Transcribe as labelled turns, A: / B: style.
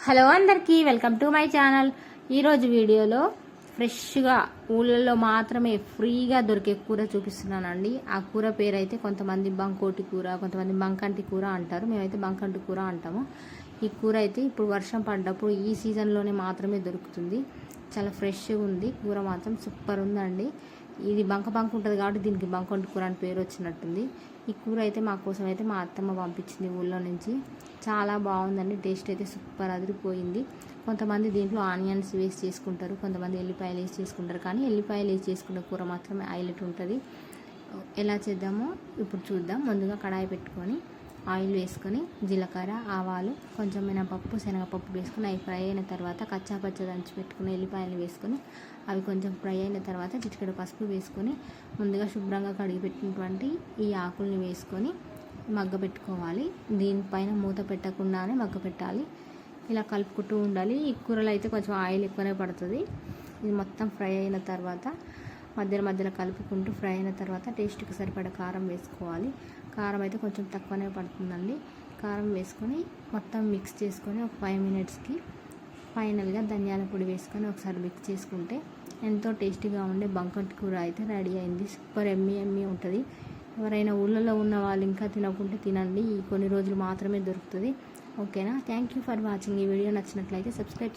A: Hello అందరికీ welcome to my channel. ఈరోజు వీడియోలో ఫ్రెష్గా ఊళ్ళల్లో మాత్రమే ఫ్రీగా దొరికే కూర చూపిస్తున్నానండి. ఆ కూర పేరు అయితే కొంతమంది బంకోటి కూర, కొంతమంది బంకంటి కూర అంటారు. మేమైతే బంకంటి కూర అంటాము. ఈ కూర అయితే ఇప్పుడు వర్షం పడ్డప్పుడు ఈ సీజన్లోనే మాత్రమే దొరుకుతుంది. చాలా ఫ్రెష్గా ఉంది కూర, మాత్రం సూపర్ ఉందండి. ఇది బంక ఉంటుంది కాబట్టి దీనికి బంకంటి కూర అని పేరు వచ్చినట్టుంది. ఈ కూర అయితే మా కోసం అయితే మా అత్తమ్మ పంపించింది ఊళ్ళో నుంచి. చాలా బాగుందండి, టేస్ట్ అయితే సూపర్ అదిరిపోయింది. కొంతమంది దీంట్లో ఆనియన్స్ వేసి చేసుకుంటారు, కొంతమంది ఎల్లిపాయలు వేసి చేసుకుంటారు. కానీ ఎల్లిపాయలు వేసి చేసుకున్న కూర మాత్రమే హైలైట్ ఉంటుంది. ఎలా చేద్దామో ఇప్పుడు చూద్దాం. ముందుగా కడాయి పెట్టుకొని ఆయిల్ వేసుకొని జీలకర్ర, ఆవాలు, కొంచెం మినపప్పు, శనగపప్పు వేసుకొని అవి ఫ్రై అయిన తర్వాత కచ్చాపచ్చ దంచి పెట్టుకుని ఎల్లిపాయలు వేసుకొని అవి కొంచెం ఫ్రై అయిన తర్వాత చిటికెడు పసుపు వేసుకొని ముందుగా శుభ్రంగా కడిగి పెట్టినటువంటి ఈ ఆకుల్ని వేసుకొని మగ్గపెట్టుకోవాలి. దీనిపైన మూత పెట్టకుండానే మగ్గపెట్టాలి. ఇలా కలుపుకుంటూ ఉండాలి. ఈ కూరలో అయితే కొంచెం ఆయిల్ ఎక్కువనే పడుతుంది. ఇది మొత్తం ఫ్రై అయిన తర్వాత మధ్యలో కలుపుకుంటూ ఫ్రై అయిన తర్వాత టేస్ట్కి సరిపడా కారం వేసుకోవాలి. కారం అయితే కొంచెం తక్కువనే పడుతుందండి. కారం వేసుకొని మొత్తం మిక్స్ చేసుకొని ఒక 5 మినిట్స్కి ఫైనల్గా ధనియాల పొడి వేసుకొని ఒకసారి మిక్స్ చేసుకుంటే ఎంతో టేస్టీగా ఉండే బంకంటి కూర అయితే రెడీ అయింది. సూపర్ ఎమ్మీ ఉంటుంది. ఎవరైనా ఊళ్ళలో ఉన్న వాళ్ళు ఇంకా తినకుంటే తినండి. ఈ కొన్ని రోజులు మాత్రమే దొరుకుతుంది. ఓకేనా? Thank you for watching. ఈ వీడియో నచ్చినట్లయితే సబ్స్క్రైబ్